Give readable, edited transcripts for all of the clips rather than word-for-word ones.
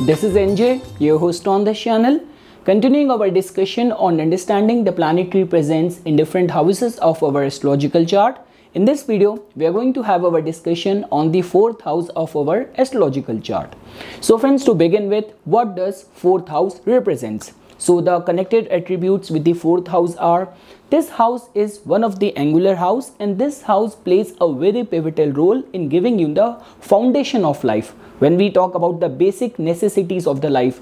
This is NJ, your host on this channel, continuing our discussion on understanding the planetary presence in different houses of our astrological chart. In this video, we are going to have our discussion on the 4th house of our astrological chart. So friends, to begin with, what does 4th house represents? So the connected attributes with the 4th house are, this house is one of the angular house, and this house plays a very pivotal role in giving you the foundation of life. When we talk about the basic necessities of the life,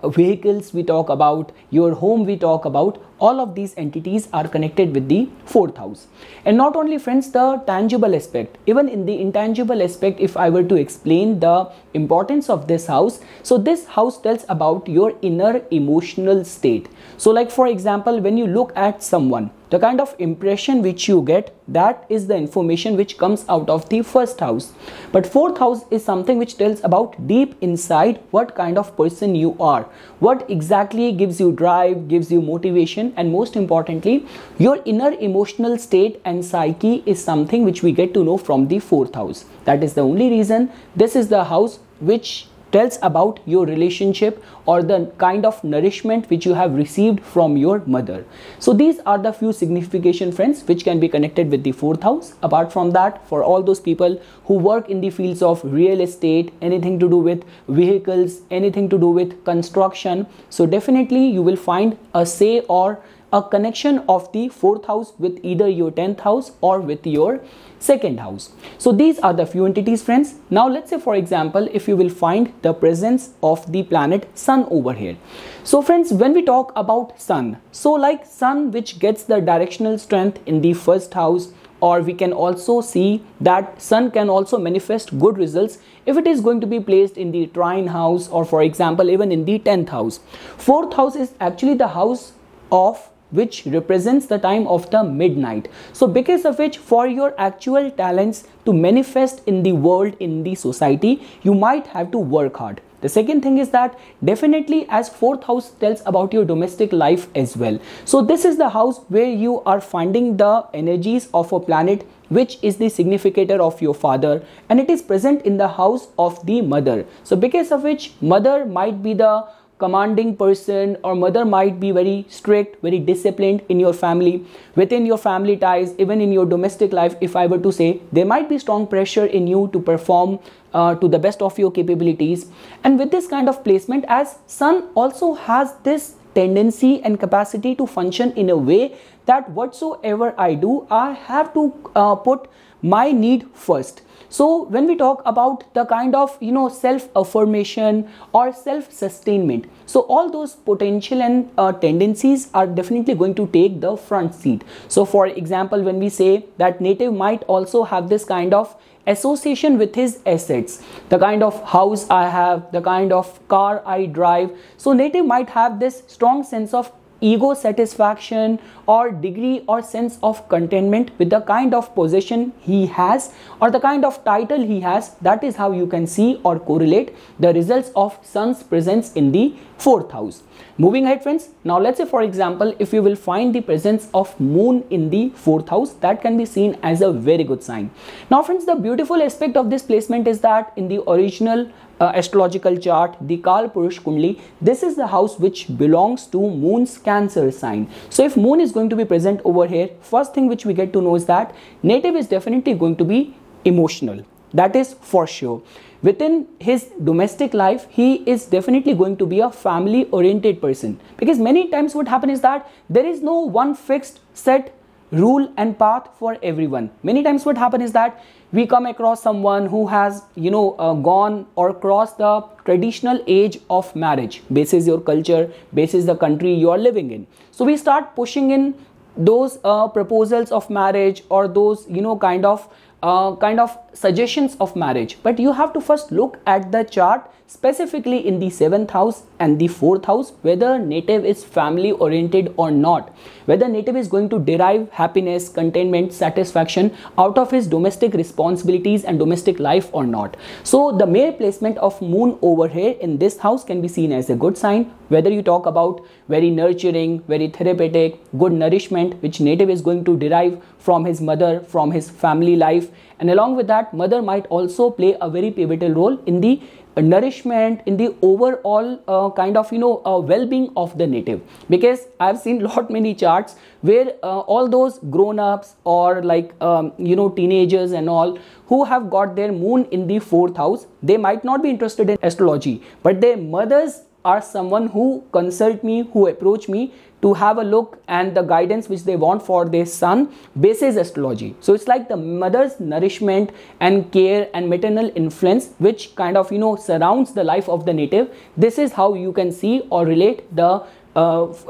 vehicles we talk about, your home we talk about, all of these entities are connected with the 4th house. And not only friends, the tangible aspect, even in the intangible aspect, if I were to explain the importance of this house, so this house tells about your inner emotional state. So like for example, when you look at someone, the kind of impression which you get, that is the information which comes out of the 1st house. But 4th house is something which tells about deep inside what kind of person you are, what exactly gives you drive, gives you motivation, and most importantly, your inner emotional state and psyche is something which we get to know from the 4th house. That is the only reason this is the house which tells about your relationship or the kind of nourishment which you have received from your mother. So these are the few signification, friends, which can be connected with the 4th house. Apart from that, for all those people who work in the fields of real estate, anything to do with vehicles, anything to do with construction, so definitely you will find a say or a connection of the 4th house with either your 10th house or with your 2nd house. So these are the few entities, friends. Now let's say for example, if you will find the presence of the planet Sun over here. So friends, when we talk about Sun, so like Sun which gets the directional strength in the 1st house, or we can also see that Sun can also manifest good results if it is going to be placed in the trine house, or for example even in the 10th house. 4th house is actually the house of which represents the time of the midnight. So because of which, for your actual talents to manifest in the world, in the society, you might have to work hard. The second thing is that definitely as 4th house tells about your domestic life as well. So this is the house where you are finding the energies of a planet which is the significator of your father, and it is present in the house of the mother. So because of which, mother might be the commanding person, or mother might be very strict, very disciplined in your family, within your family ties, even in your domestic life. If I were to say, there might be strong pressure in you to perform to the best of your capabilities. And with this kind of placement, as Sun also has this tendency and capacity to function in a way that whatsoever I do, I have to put my need first. So when we talk about the kind of self-affirmation or self-sustainment, so all those potential and tendencies are definitely going to take the front seat. So for example, when we say that native might also have this kind of association with his assets, the kind of house I have, the kind of car I drive, so native might have this strong sense of ego satisfaction or degree or sense of contentment with the kind of possession he has or the kind of title he has. That is how you can see or correlate the results of Sun's presence in the 4th house. Moving ahead, friends, now let's say for example, if you will find the presence of Moon in the 4th house, that can be seen as a very good sign. Now friends, the beautiful aspect of this placement is that in the original astrological chart, the Kal Purush Kundli, this is the house which belongs to Moon's Cancer sign. So if Moon is going to be present over here, first thing which we get to know is that native is definitely going to be emotional. That is for sure. Within his domestic life, he is definitely going to be a family oriented person, because many times what happens is that there is no one fixed set rule and path for everyone. Many times what happens is that we come across someone who has gone or crossed the traditional age of marriage, basis your culture, basis the country you are living in. So we start pushing in those proposals of marriage or those kind of suggestions of marriage. But you have to first look at the chart specifically in the 7th house and the 4th house, whether native is family oriented or not, whether native is going to derive happiness, contentment, satisfaction out of his domestic responsibilities and domestic life or not. So the mere placement of Moon over here in this house can be seen as a good sign, whether you talk about very nurturing, very therapeutic, good nourishment which native is going to derive from his mother, from his family life, life, and along with that, mother might also play a very pivotal role in the nourishment, in the overall kind of well-being of the native. Because I've seen many charts where all those grown-ups or like teenagers and all who have got their moon in the 4th house, they might not be interested in astrology, but their mothers are someone who consult me, who approach me to have a look and the guidance which they want for their son basis astrology. So it's like the mother's nourishment and care and maternal influence which kind of surrounds the life of the native. This is how you can see or relate the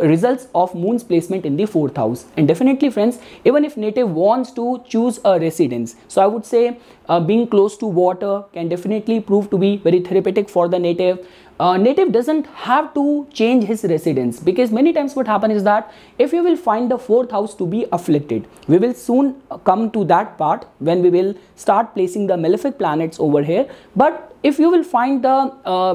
results of moon's placement in the 4th house. And definitely friends, even if native wants to choose a residence, so I would say being close to water can definitely prove to be very therapeutic for the native. Native doesn't have to change his residence, because many times what happens is that if you will find the 4th house to be afflicted, we will soon come to that part when we will start placing the malefic planets over here. But if you will find the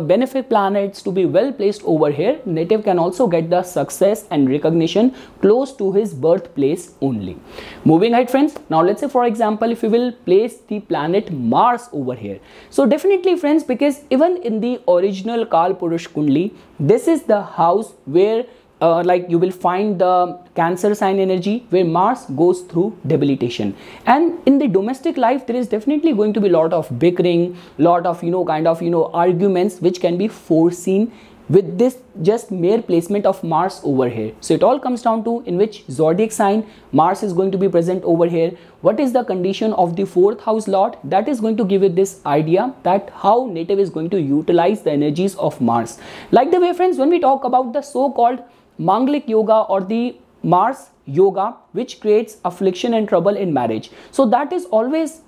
benefic planets to be well placed over here, native can also get the success and recognition close to his birthplace only. Moving ahead friends, now let's say for example if you will place the planet Mars over here. So definitely friends, because even in the original Kal Purush Kundli, this is the house where like you will find the Cancer sign energy where Mars goes through debilitation. And in the domestic life, there is definitely going to be a lot of bickering, lot of arguments which can be foreseen with this just mere placement of Mars over here. So it all comes down to in which zodiac sign Mars is going to be present over here. What is the condition of the 4th house lord? That is going to give you this idea that how native is going to utilize the energies of Mars. Like the way friends, when we talk about the so-called Manglik yoga or the Mars yoga which creates affliction and trouble in marriage, so that is always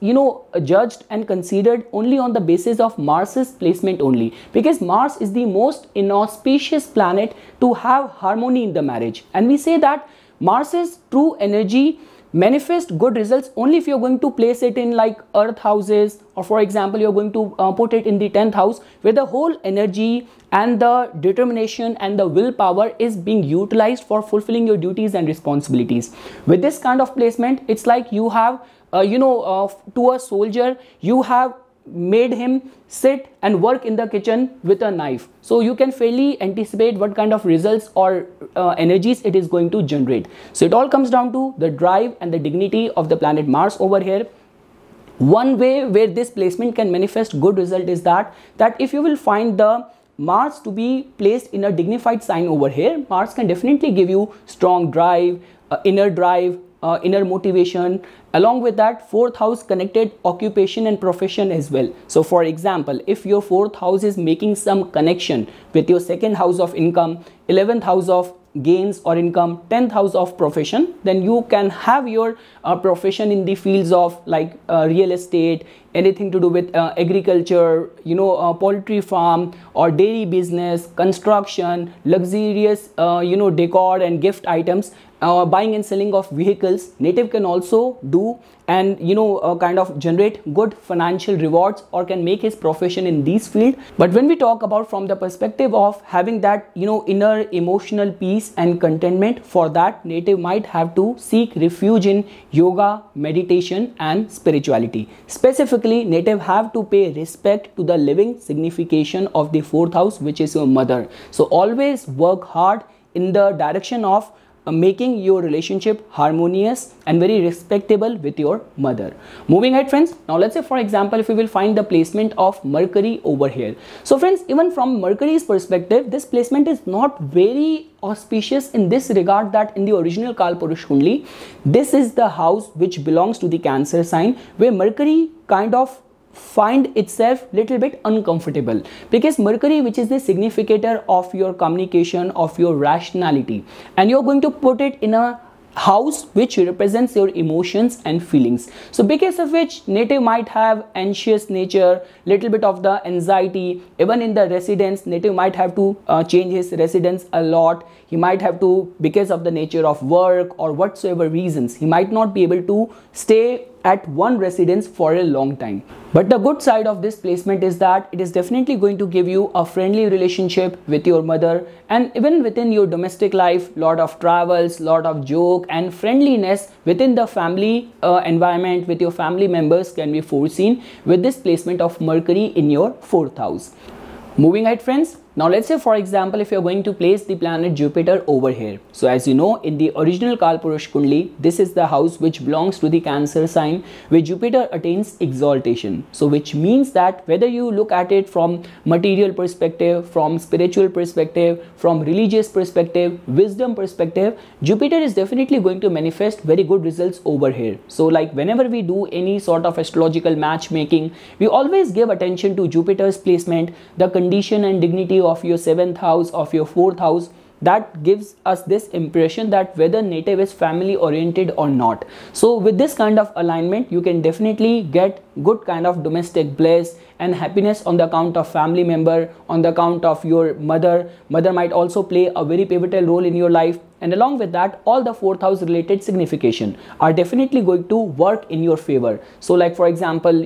judged and considered only on the basis of Mars's placement only, because Mars is the most inauspicious planet to have harmony in the marriage. And we say that Mars's true energy manifest good results only if you're going to place it in like earth houses, or for example you're going to put it in the 10th house where the whole energy and the determination and the willpower is being utilized for fulfilling your duties and responsibilities. With this kind of placement, it's like you have to a soldier you have made him sit and work in the kitchen with a knife, so you can fairly anticipate what kind of results or energies it is going to generate. So it all comes down to the drive and the dignity of the planet Mars over here. One way where this placement can manifest good result is that if you will find the Mars to be placed in a dignified sign over here, Mars can definitely give you strong drive, inner motivation. Along with that, 4th house connected occupation and profession as well. So for example, if your 4th house is making some connection with your 2nd house of income, 11th house of gains or income, 10th house of profession, then you can have your profession in the fields of like real estate, anything to do with agriculture, poultry farm or dairy business, construction, luxurious decor and gift items, buying and selling of vehicles. Native can also do and kind of generate good financial rewards or can make his profession in these fields. But when we talk about from the perspective of having that inner emotional peace and contentment, for that native might have to seek refuge in yoga, meditation and spirituality. Specifically, native have to pay respect to the living signification of the 4th house, which is your mother. So always work hard in the direction of making your relationship harmonious and very respectable with your mother. Moving ahead friends, now let's say for example if we will find the placement of Mercury over here. So friends, even from Mercury's perspective, this placement is not very auspicious in this regard that in the original Kal Purush Kundli, this is the house which belongs to the Cancer sign, where Mercury kind of find itself little bit uncomfortable, because Mercury, which is the significator of your communication, of your rationality, and you're going to put it in a house which represents your emotions and feelings. So because of which native might have anxious nature, little bit of the anxiety. Even in the residence, native might have to change his residence a lot. He might have to, because of the nature of work or whatsoever reasons, he might not be able to stay at one residence for a long time. But the good side of this placement is that it is definitely going to give you a friendly relationship with your mother, and even within your domestic life, lot of travels, lot of joke and friendliness within the family environment with your family members can be foreseen with this placement of Mercury in your 4th house. Moving ahead friends, now let's say for example if you're going to place the planet Jupiter over here. So as you know, in the original Kalpurush Kundli, this is the house which belongs to the Cancer sign, where Jupiter attains exaltation. So which means that whether you look at it from material perspective, from spiritual perspective, from religious perspective, wisdom perspective, Jupiter is definitely going to manifest very good results over here. So like whenever we do any sort of astrological matchmaking, we always give attention to Jupiter's placement, the condition and dignity of your 7th house, of your 4th house. That gives us this impression that whether native is family oriented or not. So with this kind of alignment, you can definitely get good kind of domestic bliss and happiness on the account of family member, on the account of your mother. Mother might also play a very pivotal role in your life, and along with that, all the 4th house related signification are definitely going to work in your favor. So like for example,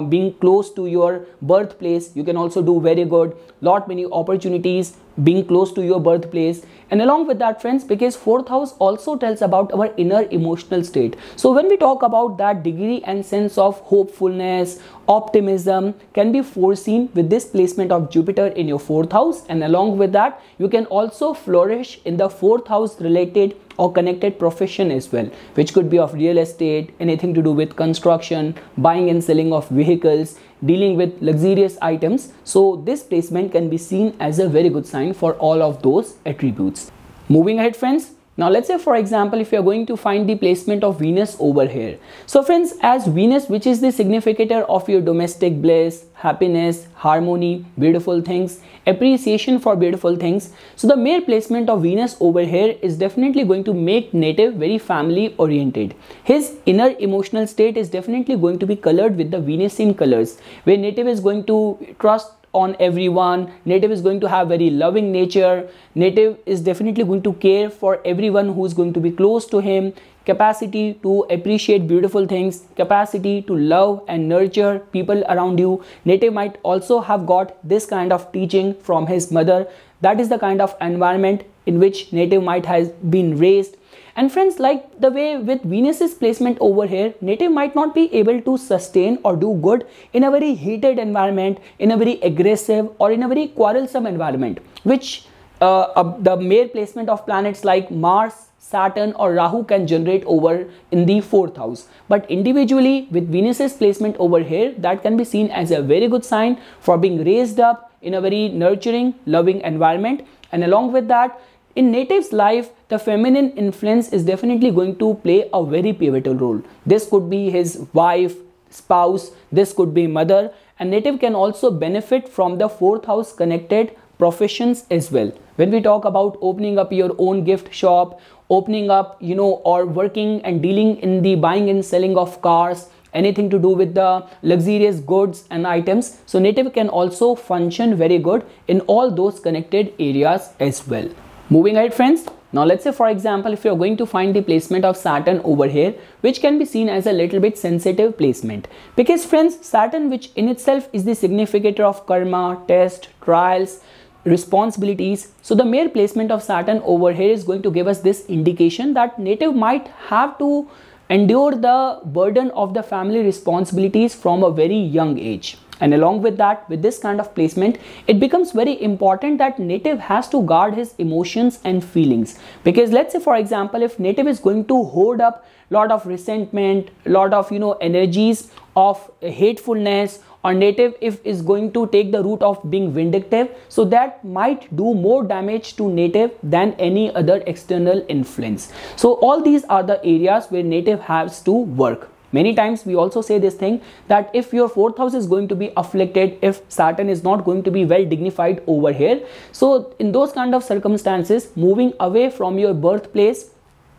being close to your birthplace, you can also do very good, lot many opportunities being close to your birthplace. And along with that friends, because 4th house also tells about our inner emotional state. So when we talk about that degree and sense of hopefulness, optimism can be foreseen with this placement of Jupiter in your 4th house. And along with that, you can also flourish in the 4th house related or connected profession as well, which could be of real estate, anything to do with construction, buying and selling of vehicles, dealing with luxurious items. So this placement can be seen as a very good sign for all of those attributes. Moving ahead friends, now let's say for example if you are going to find the placement of Venus over here. So friends, as Venus, which is the significator of your domestic bliss, happiness, harmony, beautiful things, appreciation for beautiful things, so the mere placement of Venus over here is definitely going to make native very family oriented. His inner emotional state is definitely going to be colored with the Venusian colors, where native is going to trust on everyone, native is going to have very loving nature, native is definitely going to care for everyone who is going to be close to him, capacity to appreciate beautiful things, capacity to love and nurture people around you. Native might also have got this kind of teaching from his mother. That is the kind of environment in which native might have been raised. And friends, like the way with Venus's placement over here, native might not be able to sustain or do good in a very heated environment, in a very aggressive or in a very quarrelsome environment, which the mere placement of planets like Mars, Saturn or Rahu can generate over in the 4th house. But individually with Venus's placement over here, that can be seen as a very good sign for being raised up in a very nurturing, loving environment. And along with that, in native's life, the feminine influence is definitely going to play a very pivotal role. This could be his wife, spouse, this could be mother, and native can also benefit from the 4th house connected professions as well. When we talk about opening up your own gift shop, opening up, or working and dealing in the buying and selling of cars, anything to do with the luxurious goods and items, so native can also function very good in all those connected areas as well. Moving ahead friends, now let's say for example if you're going to find the placement of Saturn over here, which can be seen as a little bit sensitive placement, because friends, Saturn, which in itself is the significator of karma, test, trials, responsibilities. So the mere placement of Saturn over here is going to give us this indication that native might have to endure the burden of the family responsibilities from a very young age. And along with that, with this kind of placement, it becomes very important that native has to guard his emotions and feelings. Because let's say for example, if native is going to hold up lot of resentment, lot of energies of hatefulness, or native if is going to take the route of being vindictive, so that might do more damage to native than any other external influence. So all these are the areas where native has to work. Many times we also say this thing that if your 4th house is going to be afflicted, if Saturn is not going to be well dignified over here, so in those kind of circumstances, moving away from your birthplace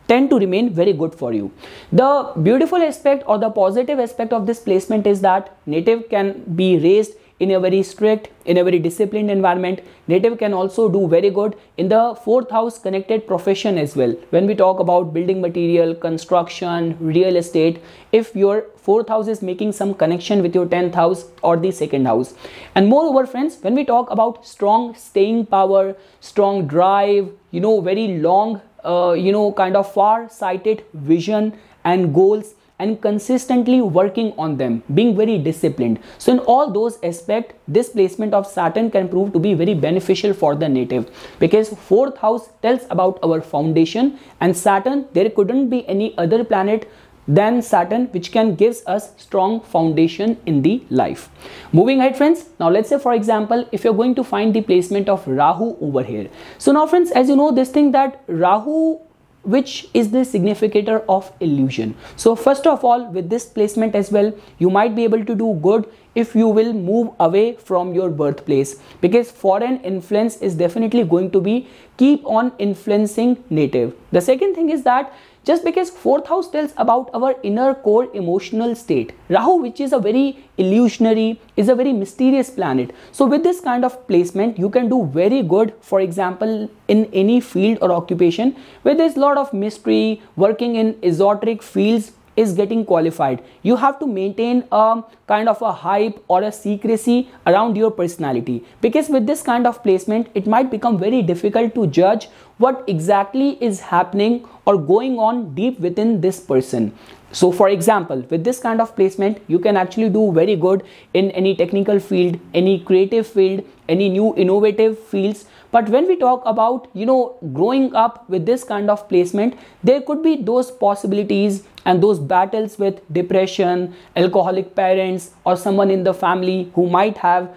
tend to remain very good for you. The beautiful aspect or the positive aspect of this placement is that native can be raised in a very strict, in a very disciplined environment. Native can also do very good in the 4th house connected profession as well. When we talk about building material, construction, real estate, if your 4th house is making some connection with your 10th house or the 2nd house. And moreover friends, when we talk about strong staying power, strong drive, very long, kind of far-sighted vision and goals, and consistently working on them, being very disciplined. So in all those aspects, this placement of Saturn can prove to be very beneficial for the native, because 4th house tells about our foundation, and Saturn, there couldn't be any other planet than Saturn which can gives us strong foundation in the life. Moving ahead friends, now let's say for example, if you're going to find the placement of Rahu over here. So now friends, as you know this thing that Rahu, which is the significator of illusion. So first of all, with this placement as well, you might be able to do good if you will move away from your birthplace, because foreign influence is definitely going to be keep on influencing native. The second thing is that just because 4th house tells about our inner core emotional state, Rahu, which is a very illusionary, is a very mysterious planet. So with this kind of placement, you can do very good, for example, in any field or occupation where there's a lot of mystery, working in esoteric fields is getting qualified. You have to maintain a kind of a hype or a secrecy around your personality, because with this kind of placement, it might become very difficult to judge what exactly is happening or going on deep within this person. So for example, with this kind of placement, you can actually do very good in any technical field, any creative field, any new innovative fields. But when we talk about, growing up with this kind of placement, there could be those possibilities and those battles with depression, alcoholic parents, or someone in the family who might have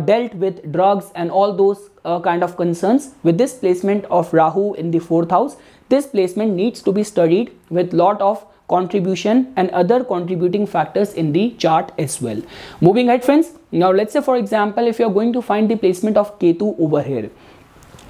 dealt with drugs and all those kind of concerns. With this placement of Rahu in the 4th house, this placement needs to be studied with lot of contribution and other contributing factors in the chart as well. Moving ahead friends, now let's say for example, if you're going to find the placement of Ketu over here.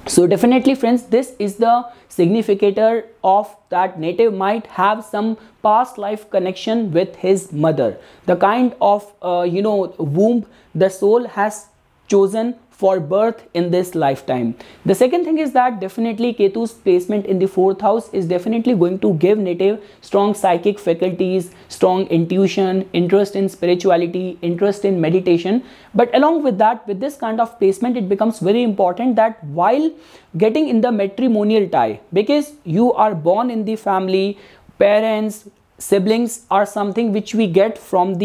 So definitely friends, this is the significator of that native might have some past life connection with his mother, the kind of womb the soul has chosen for birth in this lifetime. The second thing is that definitely Ketu's placement in the 4th house is definitely going to give native strong psychic faculties, strong intuition, interest in spirituality, interest in meditation. But along with that, with this kind of placement, it becomes very important that while getting in the matrimonial tie, because you are born in the family, parents, siblings are something which we get from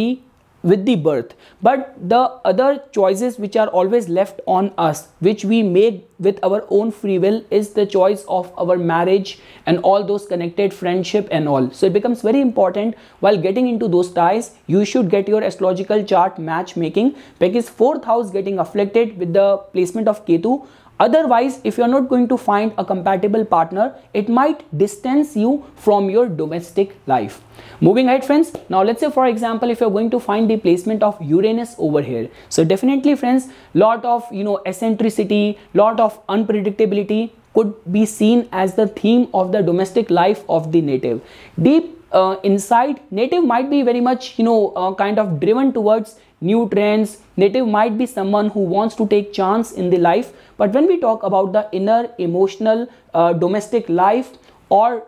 with the birth, but the other choices which are always left on us, which we make with our own free will, is the choice of our marriage and all those connected friendship and all. So it becomes very important while getting into those ties, you should get your astrological chart matchmaking, because 4th house getting afflicted with the placement of Ketu. Otherwise, if you're not going to find a compatible partner, it might distance you from your domestic life. Moving ahead friends, now let's say for example, if you're going to find the placement of Uranus over here. So definitely friends, lot of eccentricity, lot of unpredictability could be seen as the theme of the domestic life of the native. Deep inside, native might be very much kind of driven towards new trends. Native might be someone who wants to take chance in the life. But when we talk about the inner emotional domestic life, or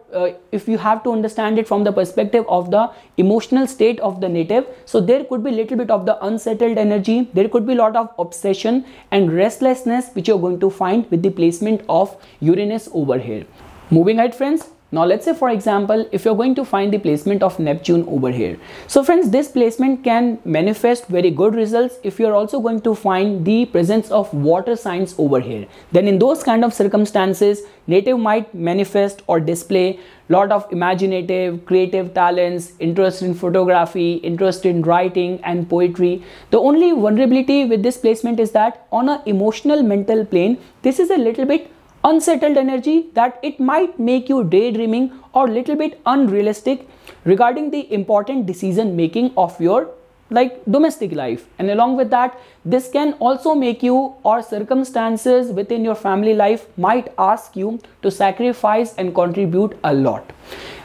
if you have to understand it from the perspective of the emotional state of the native, so there could be little bit of the unsettled energy, there could be a lot of obsession and restlessness which you're going to find with the placement of Uranus over here. Moving ahead friends, now let's say for example, if you're going to find the placement of Neptune over here. So friends, this placement can manifest very good results if you're also going to find the presence of water signs over here. Then in those kind of circumstances, native might manifest or display lot of imaginative, creative talents, interest in photography, interest in writing and poetry. The only vulnerability with this placement is that on an emotional mental plane, this is a little bit unsettled energy, that it might make you daydreaming or little bit unrealistic regarding the important decision making of your domestic life. And along with that, this can also make you, or circumstances within your family life might ask you to sacrifice and contribute a lot.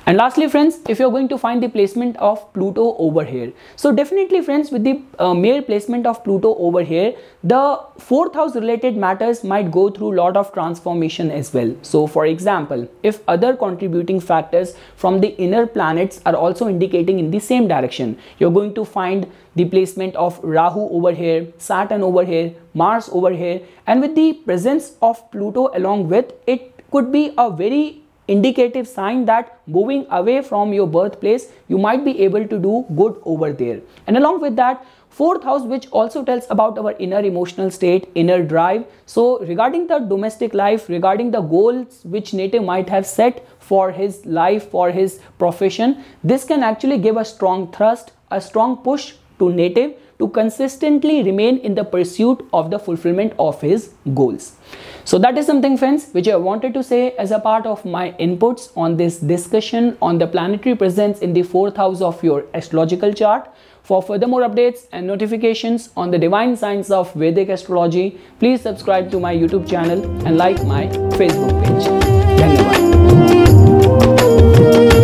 And lastly friends, if you're going to find the placement of Pluto over here, so definitely friends, with the mere placement of Pluto over here, the 4th house related matters might go through a lot of transformation as well. So for example, if other contributing factors from the inner planets are also indicating in the same direction, you're going to find the placement of Rahu over here, Saturn over here, Mars over here, and with the presence of Pluto along with it, could be a very indicative sign that moving away from your birthplace, you might be able to do good over there. And along with that, 4th house, which also tells about our inner emotional state, inner drive. So regarding the domestic life, regarding the goals which native might have set for his life, for his profession, this can actually give a strong thrust, a strong push to native to consistently remain in the pursuit of the fulfillment of his goals. So that is something friends which I wanted to say as a part of my inputs on this discussion on the planetary presence in the 4th house of your astrological chart. For further updates and notifications on the divine science of Vedic astrology, please subscribe to my YouTube channel and like my Facebook page. Dhanyavad.